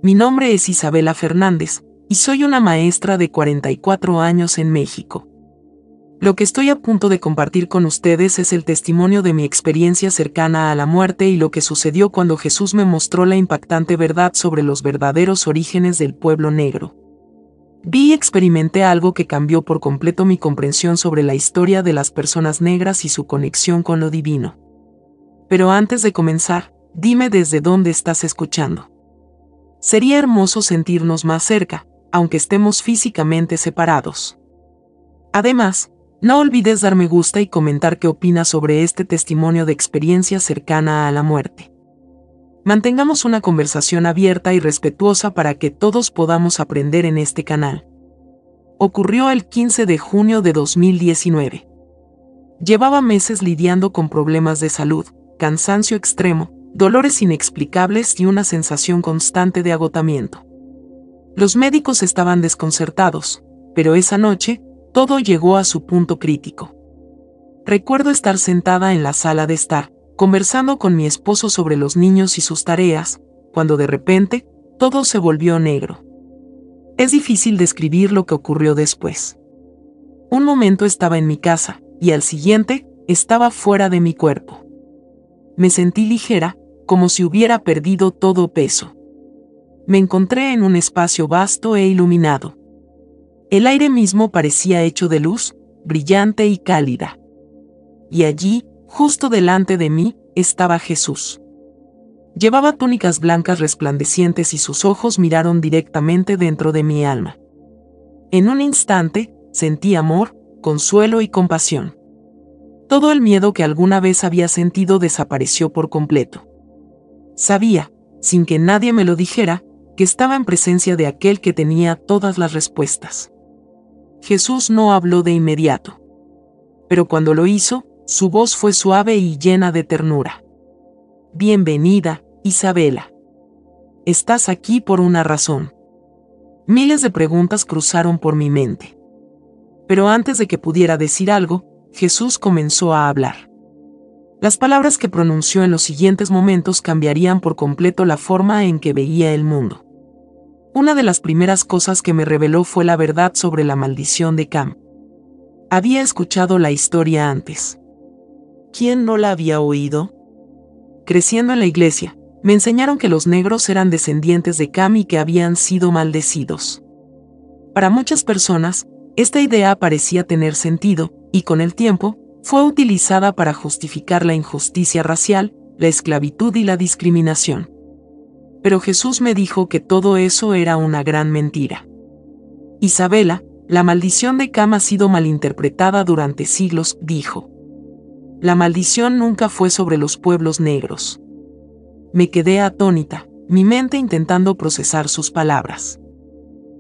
Mi nombre es Isabela Fernández, y soy una maestra de 44 años en México. Lo que estoy a punto de compartir con ustedes es el testimonio de mi experiencia cercana a la muerte y lo que sucedió cuando Jesús me mostró la impactante verdad sobre los verdaderos orígenes del pueblo negro. Vi y experimenté algo que cambió por completo mi comprensión sobre la historia de las personas negras y su conexión con lo divino. Pero antes de comenzar, dime desde dónde estás escuchando. Sería hermoso sentirnos más cerca, aunque estemos físicamente separados. Además, no olvides dar me gusta y comentar qué opinas sobre este testimonio de experiencia cercana a la muerte. Mantengamos una conversación abierta y respetuosa para que todos podamos aprender en este canal. Ocurrió el 15 de junio de 2019. Llevaba meses lidiando con problemas de salud, cansancio extremo, dolores inexplicables y una sensación constante de agotamiento. Los médicos estaban desconcertados, pero esa noche, todo llegó a su punto crítico. Recuerdo estar sentada en la sala de estar, conversando con mi esposo sobre los niños y sus tareas, cuando de repente, todo se volvió negro. Es difícil describir lo que ocurrió después. Un momento estaba en mi casa, y al siguiente, estaba fuera de mi cuerpo. Me sentí ligera, como si hubiera perdido todo peso. Me encontré en un espacio vasto e iluminado. El aire mismo parecía hecho de luz, brillante y cálida. Y allí, justo delante de mí, estaba Jesús. Llevaba túnicas blancas resplandecientes y sus ojos miraron directamente dentro de mi alma. En un instante, sentí amor, consuelo y compasión. Todo el miedo que alguna vez había sentido desapareció por completo. Sabía, sin que nadie me lo dijera, que estaba en presencia de aquel que tenía todas las respuestas. Jesús no habló de inmediato. Pero cuando lo hizo, su voz fue suave y llena de ternura. Bienvenida, Isabela. Estás aquí por una razón. Miles de preguntas cruzaron por mi mente. Pero antes de que pudiera decir algo, Jesús comenzó a hablar. Las palabras que pronunció en los siguientes momentos cambiarían por completo la forma en que veía el mundo. Una de las primeras cosas que me reveló fue la verdad sobre la maldición de Cam. Había escuchado la historia antes. ¿Quién no la había oído? Creciendo en la iglesia, me enseñaron que los negros eran descendientes de Cam y que habían sido maldecidos. Para muchas personas, esta idea parecía tener sentido, y con el tiempo, fue utilizada para justificar la injusticia racial, la esclavitud y la discriminación. Pero Jesús me dijo que todo eso era una gran mentira. Isabela, la maldición de Cam ha sido malinterpretada durante siglos, dijo. La maldición nunca fue sobre los pueblos negros. Me quedé atónita, mi mente intentando procesar sus palabras.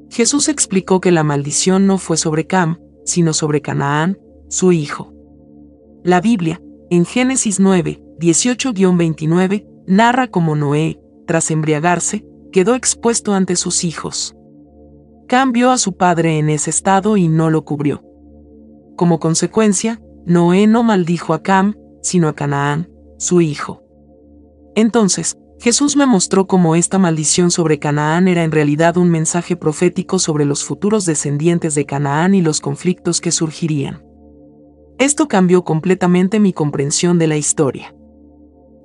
Jesús explicó que la maldición no fue sobre Cam, sino sobre Canaán, su hijo. La Biblia, en Génesis 9, 18-29, narra cómo Noé, tras embriagarse, quedó expuesto ante sus hijos. Cam vio a su padre en ese estado y no lo cubrió. Como consecuencia, Noé no maldijo a Cam, sino a Canaán, su hijo. Entonces, Jesús me mostró cómo esta maldición sobre Canaán era en realidad un mensaje profético sobre los futuros descendientes de Canaán y los conflictos que surgirían. Esto cambió completamente mi comprensión de la historia.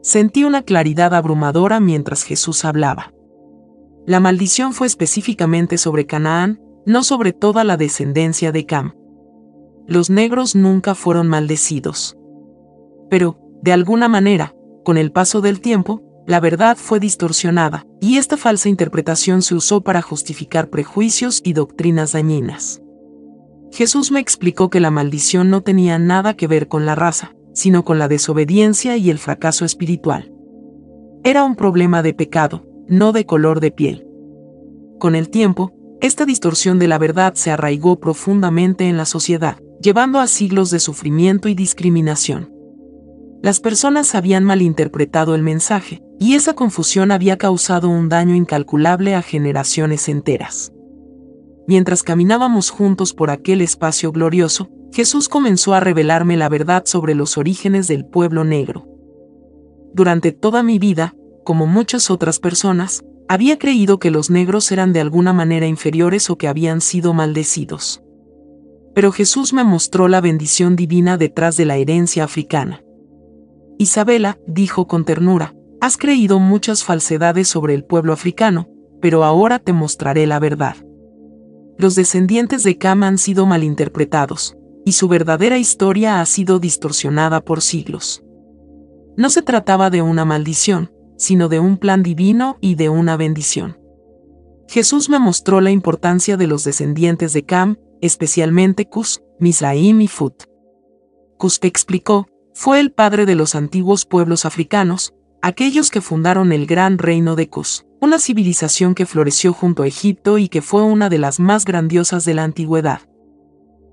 Sentí una claridad abrumadora mientras Jesús hablaba. La maldición fue específicamente sobre Canaán, no sobre toda la descendencia de Cam. Los negros nunca fueron maldecidos. Pero, de alguna manera, con el paso del tiempo, la verdad fue distorsionada, y esta falsa interpretación se usó para justificar prejuicios y doctrinas dañinas. Jesús me explicó que la maldición no tenía nada que ver con la raza, sino con la desobediencia y el fracaso espiritual. Era un problema de pecado, no de color de piel. Con el tiempo, esta distorsión de la verdad se arraigó profundamente en la sociedad, llevando a siglos de sufrimiento y discriminación. Las personas habían malinterpretado el mensaje, y esa confusión había causado un daño incalculable a generaciones enteras. Mientras caminábamos juntos por aquel espacio glorioso, Jesús comenzó a revelarme la verdad sobre los orígenes del pueblo negro. Durante toda mi vida, como muchas otras personas, Había creído que los negros eran de alguna manera inferiores o que habían sido maldecidos. Pero Jesús me mostró la bendición divina detrás de la herencia africana. Isabela, dijo con ternura, has creído muchas falsedades sobre el pueblo africano, pero ahora te mostraré la verdad. Los descendientes de Cam han sido malinterpretados, y su verdadera historia ha sido distorsionada por siglos. No se trataba de una maldición, sino de un plan divino y de una bendición. Jesús me mostró la importancia de los descendientes de Cam, especialmente Cus, Mizraim y Fut. Cus, explicó, fue el padre de los antiguos pueblos africanos, aquellos que fundaron el gran reino de Cus, una civilización que floreció junto a Egipto y que fue una de las más grandiosas de la antigüedad.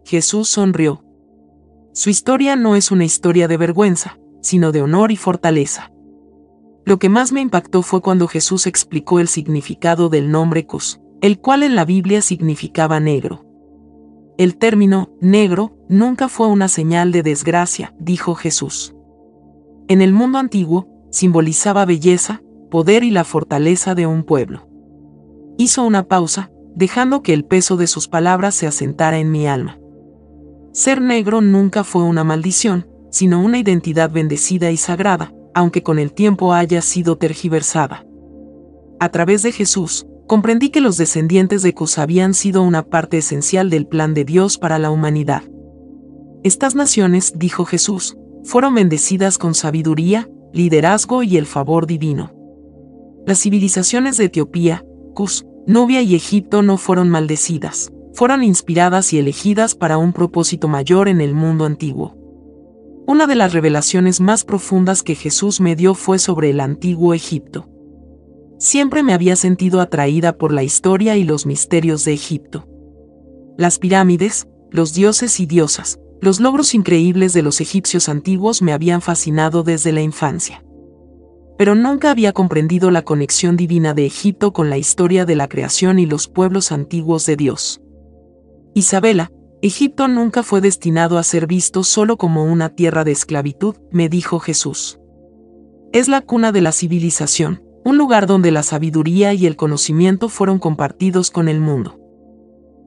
Jesús sonrió. Su historia no es una historia de vergüenza, sino de honor y fortaleza. Lo que más me impactó fue cuando Jesús explicó el significado del nombre Cus, el cual en la Biblia significaba negro. El término negro nunca fue una señal de desgracia, dijo Jesús. En el mundo antiguo, simbolizaba belleza, poder y la fortaleza de un pueblo. Hizo una pausa, dejando que el peso de sus palabras se asentara en mi alma. Ser negro nunca fue una maldición, sino una identidad bendecida y sagrada, aunque con el tiempo haya sido tergiversada. A través de Jesús, comprendí que los descendientes de Cus habían sido una parte esencial del plan de Dios para la humanidad. Estas naciones, dijo Jesús, fueron bendecidas con sabiduría, liderazgo y el favor divino. Las civilizaciones de Etiopía, Cus, Nubia y Egipto no fueron maldecidas, fueron inspiradas y elegidas para un propósito mayor en el mundo antiguo. Una de las revelaciones más profundas que Jesús me dio fue sobre el antiguo Egipto. Siempre me había sentido atraída por la historia y los misterios de Egipto. Las pirámides, los dioses y diosas, los logros increíbles de los egipcios antiguos me habían fascinado desde la infancia. Pero nunca había comprendido la conexión divina de Egipto con la historia de la creación y los pueblos antiguos de Dios. Isabela, Egipto nunca fue destinado a ser visto solo como una tierra de esclavitud, me dijo Jesús. Es la cuna de la civilización, un lugar donde la sabiduría y el conocimiento fueron compartidos con el mundo.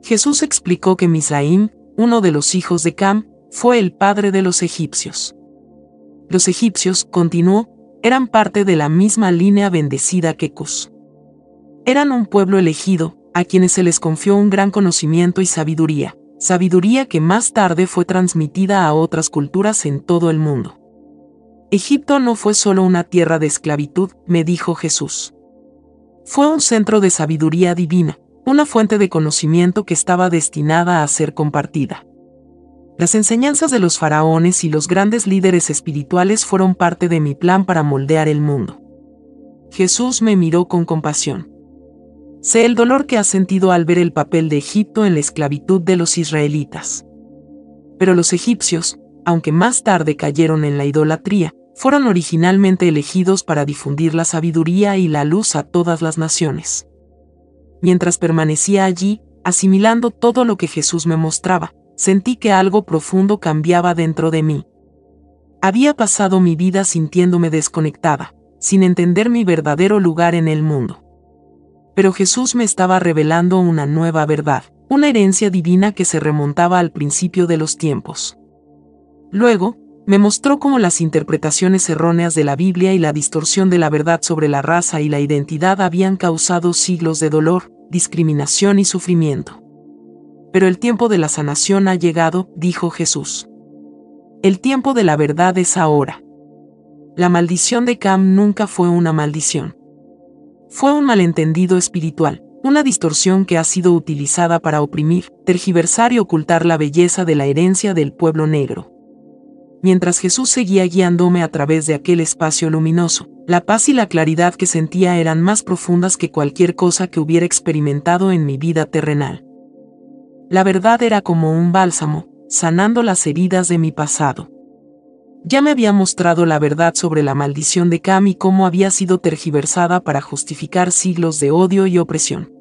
Jesús explicó que Mizraim, uno de los hijos de Cam, fue el padre de los egipcios. Los egipcios, continuó, eran parte de la misma línea bendecida que Cus. Eran un pueblo elegido, a quienes se les confió un gran conocimiento y sabiduría que más tarde fue transmitida a otras culturas en todo el mundo. Egipto no fue solo una tierra de esclavitud, me dijo Jesús. Fue un centro de sabiduría divina, una fuente de conocimiento que estaba destinada a ser compartida. Las enseñanzas de los faraones y los grandes líderes espirituales fueron parte de mi plan para moldear el mundo. Jesús me miró con compasión. Sé el dolor que has sentido al ver el papel de Egipto en la esclavitud de los israelitas. Pero los egipcios, aunque más tarde cayeron en la idolatría, fueron originalmente elegidos para difundir la sabiduría y la luz a todas las naciones. Mientras permanecía allí, asimilando todo lo que Jesús me mostraba, sentí que algo profundo cambiaba dentro de mí. Había pasado mi vida sintiéndome desconectada, sin entender mi verdadero lugar en el mundo. Pero Jesús me estaba revelando una nueva verdad, una herencia divina que se remontaba al principio de los tiempos. Luego, me mostró cómo las interpretaciones erróneas de la Biblia y la distorsión de la verdad sobre la raza y la identidad habían causado siglos de dolor, discriminación y sufrimiento. Pero el tiempo de la sanación ha llegado, dijo Jesús. El tiempo de la verdad es ahora. La maldición de Cam nunca fue una maldición. Fue un malentendido espiritual, una distorsión que ha sido utilizada para oprimir, tergiversar y ocultar la belleza de la herencia del pueblo negro. Mientras Jesús seguía guiándome a través de aquel espacio luminoso, la paz y la claridad que sentía eran más profundas que cualquier cosa que hubiera experimentado en mi vida terrenal. La verdad era como un bálsamo, sanando las heridas de mi pasado. Ya me había mostrado la verdad sobre la maldición de Cam y cómo había sido tergiversada para justificar siglos de odio y opresión.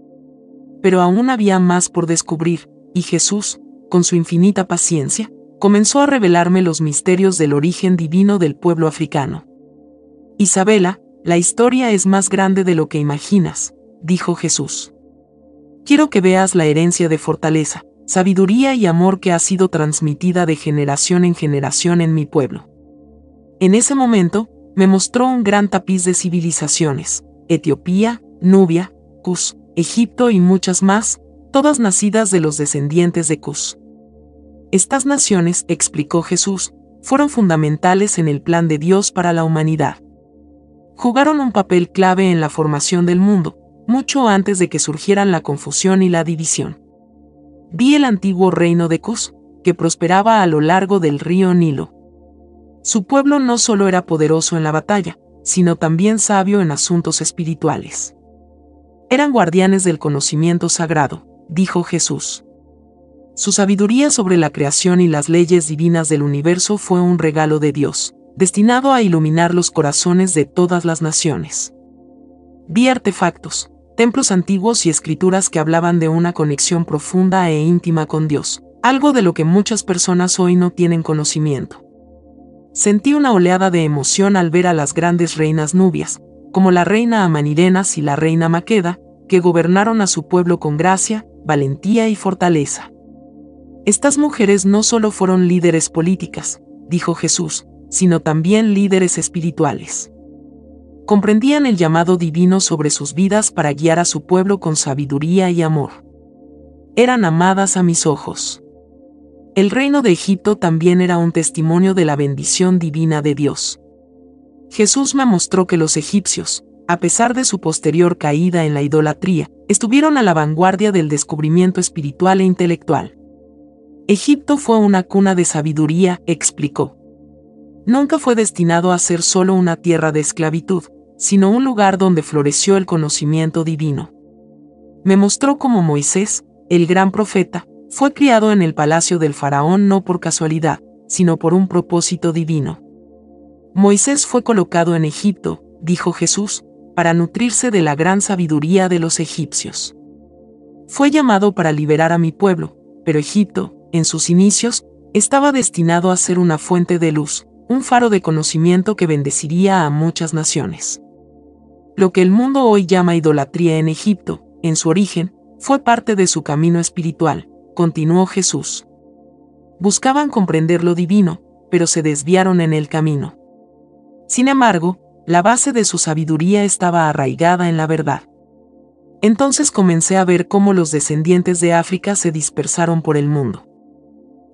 Pero aún había más por descubrir, y Jesús, con su infinita paciencia, comenzó a revelarme los misterios del origen divino del pueblo africano. Isabela, la historia es más grande de lo que imaginas, dijo Jesús. Quiero que veas la herencia de fortaleza, sabiduría y amor que ha sido transmitida de generación en generación en mi pueblo. En ese momento, me mostró un gran tapiz de civilizaciones: Etiopía, Nubia, Cus, Egipto y muchas más, todas nacidas de los descendientes de Cus. Estas naciones, explicó Jesús, fueron fundamentales en el plan de Dios para la humanidad. Jugaron un papel clave en la formación del mundo, mucho antes de que surgieran la confusión y la división. Vi el antiguo reino de Cus, que prosperaba a lo largo del río Nilo. Su pueblo no solo era poderoso en la batalla, sino también sabio en asuntos espirituales. Eran guardianes del conocimiento sagrado, dijo Jesús. Su sabiduría sobre la creación y las leyes divinas del universo fue un regalo de Dios, destinado a iluminar los corazones de todas las naciones. Vi artefactos, templos antiguos y escrituras que hablaban de una conexión profunda e íntima con Dios, algo de lo que muchas personas hoy no tienen conocimiento. Sentí una oleada de emoción al ver a las grandes reinas nubias, como la reina Amanirenas y la reina Maqueda, que gobernaron a su pueblo con gracia, valentía y fortaleza. Estas mujeres no solo fueron líderes políticas, dijo Jesús, sino también líderes espirituales. Comprendían el llamado divino sobre sus vidas para guiar a su pueblo con sabiduría y amor. Eran amadas a mis ojos. El reino de Egipto también era un testimonio de la bendición divina de Dios. Jesús me mostró que los egipcios, a pesar de su posterior caída en la idolatría, estuvieron a la vanguardia del descubrimiento espiritual e intelectual. Egipto fue una cuna de sabiduría, explicó. Nunca fue destinado a ser solo una tierra de esclavitud, sino un lugar donde floreció el conocimiento divino. Me mostró cómo Moisés, el gran profeta, fue criado en el palacio del faraón no por casualidad, sino por un propósito divino. Moisés fue colocado en Egipto, dijo Jesús, para nutrirse de la gran sabiduría de los egipcios. Fue llamado para liberar a mi pueblo, pero Egipto, en sus inicios, estaba destinado a ser una fuente de luz, un faro de conocimiento que bendeciría a muchas naciones. Lo que el mundo hoy llama idolatría en Egipto, en su origen, fue parte de su camino espiritual, continuó Jesús. Buscaban comprender lo divino, pero se desviaron en el camino. Sin embargo, la base de su sabiduría estaba arraigada en la verdad. Entonces comencé a ver cómo los descendientes de África se dispersaron por el mundo.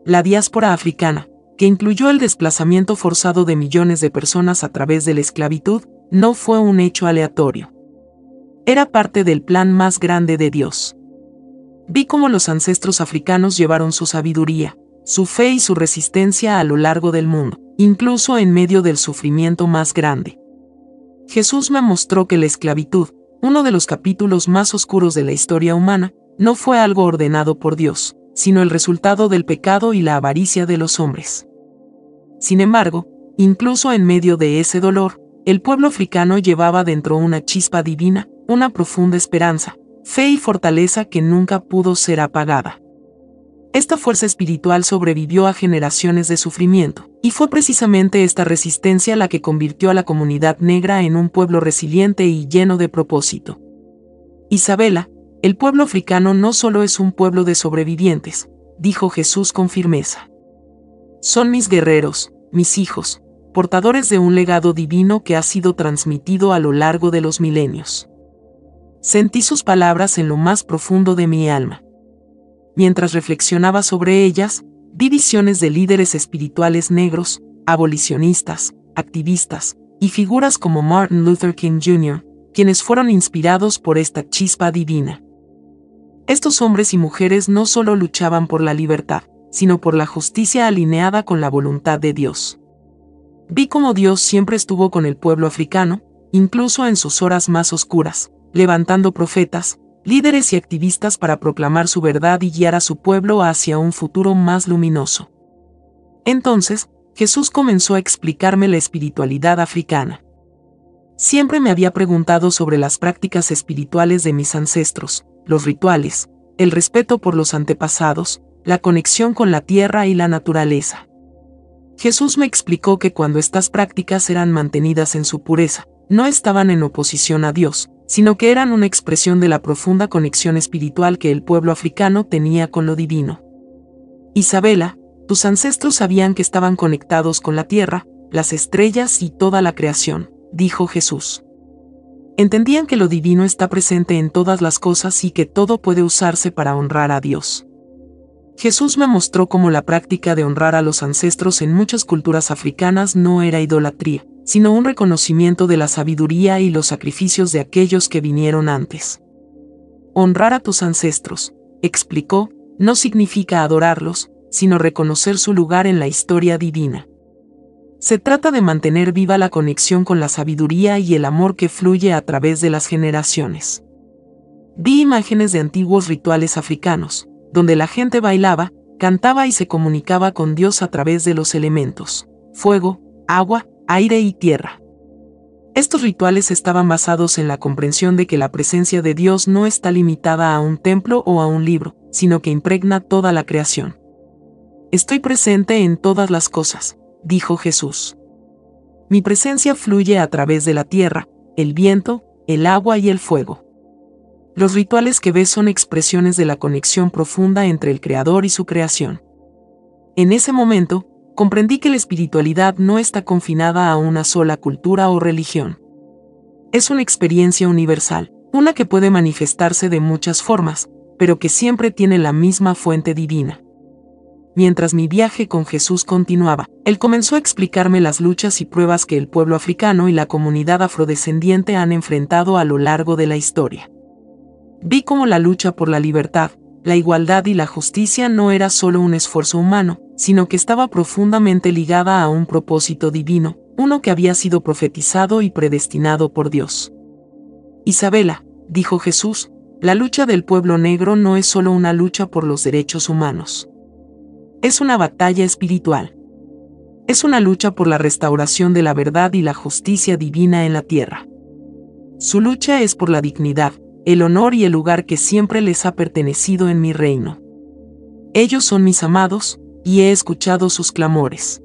La diáspora africana, que incluyó el desplazamiento forzado de millones de personas a través de la esclavitud, no fue un hecho aleatorio. Era parte del plan más grande de Dios. Vi cómo los ancestros africanos llevaron su sabiduría, su fe y su resistencia a lo largo del mundo, incluso en medio del sufrimiento más grande. Jesús me mostró que la esclavitud, uno de los capítulos más oscuros de la historia humana, no fue algo ordenado por Dios, sino el resultado del pecado y la avaricia de los hombres. Sin embargo, incluso en medio de ese dolor, el pueblo africano llevaba dentro una chispa divina, una profunda esperanza, fe y fortaleza que nunca pudo ser apagada. Esta fuerza espiritual sobrevivió a generaciones de sufrimiento, y fue precisamente esta resistencia la que convirtió a la comunidad negra en un pueblo resiliente y lleno de propósito. Isabela, el pueblo africano no solo es un pueblo de sobrevivientes, dijo Jesús con firmeza. Son mis guerreros, mis hijos, portadores de un legado divino que ha sido transmitido a lo largo de los milenios. Sentí sus palabras en lo más profundo de mi alma. Mientras reflexionaba sobre ellas, vi visiones de líderes espirituales negros, abolicionistas, activistas, y figuras como Martin Luther King Jr., quienes fueron inspirados por esta chispa divina. Estos hombres y mujeres no solo luchaban por la libertad, sino por la justicia alineada con la voluntad de Dios. Vi cómo Dios siempre estuvo con el pueblo africano, incluso en sus horas más oscuras, levantando profetas, líderes y activistas para proclamar su verdad y guiar a su pueblo hacia un futuro más luminoso. Entonces, Jesús comenzó a explicarme la espiritualidad africana. Siempre me había preguntado sobre las prácticas espirituales de mis ancestros, los rituales, el respeto por los antepasados, la conexión con la tierra y la naturaleza. Jesús me explicó que cuando estas prácticas eran mantenidas en su pureza, no estaban en oposición a Dios, sino que eran una expresión de la profunda conexión espiritual que el pueblo africano tenía con lo divino. Isabela, tus ancestros sabían que estaban conectados con la tierra, las estrellas y toda la creación, dijo Jesús. Entendían que lo divino está presente en todas las cosas y que todo puede usarse para honrar a Dios. Jesús me mostró cómo la práctica de honrar a los ancestros en muchas culturas africanas no era idolatría, sino un reconocimiento de la sabiduría y los sacrificios de aquellos que vinieron antes. Honrar a tus ancestros, explicó, no significa adorarlos, sino reconocer su lugar en la historia divina. Se trata de mantener viva la conexión con la sabiduría y el amor que fluye a través de las generaciones. Vi imágenes de antiguos rituales africanos, donde la gente bailaba, cantaba y se comunicaba con Dios a través de los elementos: fuego, agua, aire y tierra. Estos rituales estaban basados en la comprensión de que la presencia de Dios no está limitada a un templo o a un libro, sino que impregna toda la creación. Estoy presente en todas las cosas, dijo Jesús. Mi presencia fluye a través de la tierra, el viento, el agua y el fuego. Los rituales que ves son expresiones de la conexión profunda entre el Creador y su creación. En ese momento, comprendí que la espiritualidad no está confinada a una sola cultura o religión. Es una experiencia universal, una que puede manifestarse de muchas formas, pero que siempre tiene la misma fuente divina. Mientras mi viaje con Jesús continuaba, él comenzó a explicarme las luchas y pruebas que el pueblo africano y la comunidad afrodescendiente han enfrentado a lo largo de la historia. Vi cómo la lucha por la libertad, la igualdad y la justicia no era solo un esfuerzo humano, sino que estaba profundamente ligada a un propósito divino, uno que había sido profetizado y predestinado por Dios. Isabela, dijo Jesús, la lucha del pueblo negro no es solo una lucha por los derechos humanos. Es una batalla espiritual. Es una lucha por la restauración de la verdad y la justicia divina en la tierra. Su lucha es por la dignidad, el honor y el lugar que siempre les ha pertenecido en mi reino. Ellos son mis amados, y he escuchado sus clamores.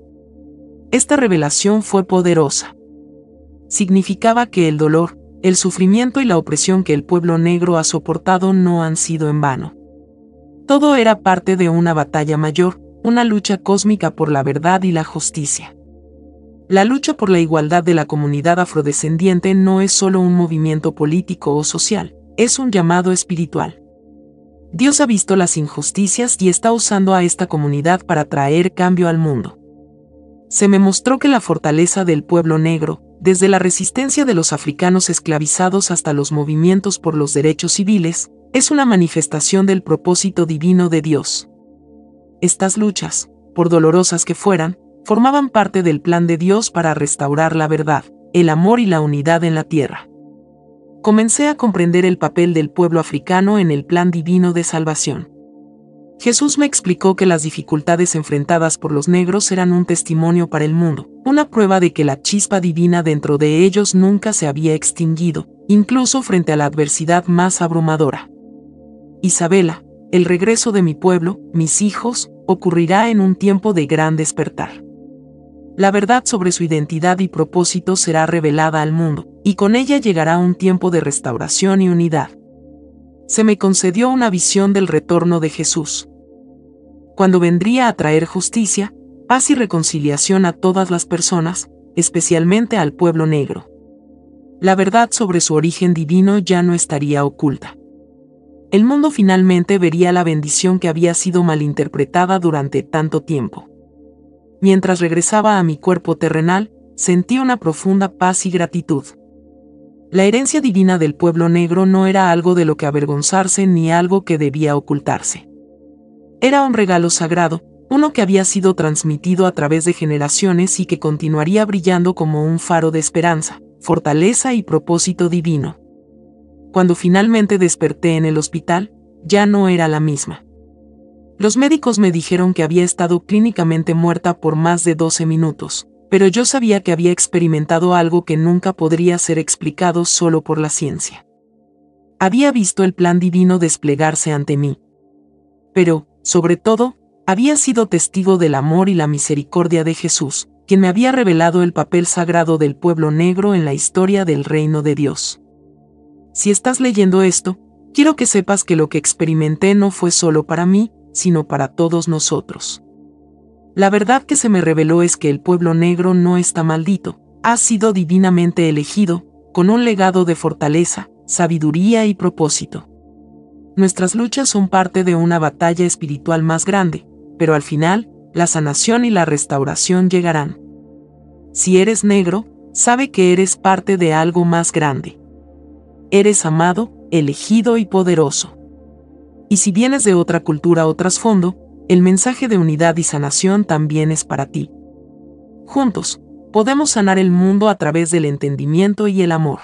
Esta revelación fue poderosa. Significaba que el dolor, el sufrimiento y la opresión que el pueblo negro ha soportado no han sido en vano. Todo era parte de una batalla mayor, una lucha cósmica por la verdad y la justicia. La lucha por la igualdad de la comunidad afrodescendiente no es solo un movimiento político o social, es un llamado espiritual. Dios ha visto las injusticias y está usando a esta comunidad para traer cambio al mundo. Se me mostró que la fortaleza del pueblo negro, desde la resistencia de los africanos esclavizados hasta los movimientos por los derechos civiles, es una manifestación del propósito divino de Dios. Estas luchas, por dolorosas que fueran, formaban parte del plan de Dios para restaurar la verdad, el amor y la unidad en la tierra. Comencé a comprender el papel del pueblo africano en el plan divino de salvación. Jesús me explicó que las dificultades enfrentadas por los negros eran un testimonio para el mundo, una prueba de que la chispa divina dentro de ellos nunca se había extinguido, incluso frente a la adversidad más abrumadora. Isabela, el regreso de mi pueblo, mis hijos, ocurrirá en un tiempo de gran despertar. La verdad sobre su identidad y propósito será revelada al mundo, y con ella llegará un tiempo de restauración y unidad. Se me concedió una visión del retorno de Jesús, cuando vendría a traer justicia, paz y reconciliación a todas las personas, especialmente al pueblo negro. La verdad sobre su origen divino ya no estaría oculta. El mundo finalmente vería la bendición que había sido malinterpretada durante tanto tiempo. Mientras regresaba a mi cuerpo terrenal, sentí una profunda paz y gratitud. La herencia divina del pueblo negro no era algo de lo que avergonzarse ni algo que debía ocultarse. Era un regalo sagrado, uno que había sido transmitido a través de generaciones y que continuaría brillando como un faro de esperanza, fortaleza y propósito divino. Cuando finalmente desperté en el hospital, ya no era la misma. Los médicos me dijeron que había estado clínicamente muerta por más de 12 minutos, pero yo sabía que había experimentado algo que nunca podría ser explicado solo por la ciencia. Había visto el plan divino desplegarse ante mí. Pero, sobre todo, había sido testigo del amor y la misericordia de Jesús, quien me había revelado el papel sagrado del pueblo negro en la historia del reino de Dios. Si estás leyendo esto, quiero que sepas que lo que experimenté no fue solo para mí, sino para todos nosotros. La verdad que se me reveló es que el pueblo negro no está maldito, ha sido divinamente elegido, con un legado de fortaleza, sabiduría y propósito. Nuestras luchas son parte de una batalla espiritual más grande, pero al final, la sanación y la restauración llegarán. Si eres negro, sabe que eres parte de algo más grande. Eres amado, elegido y poderoso. Y si vienes de otra cultura o trasfondo, el mensaje de unidad y sanación también es para ti. Juntos, podemos sanar el mundo a través del entendimiento y el amor.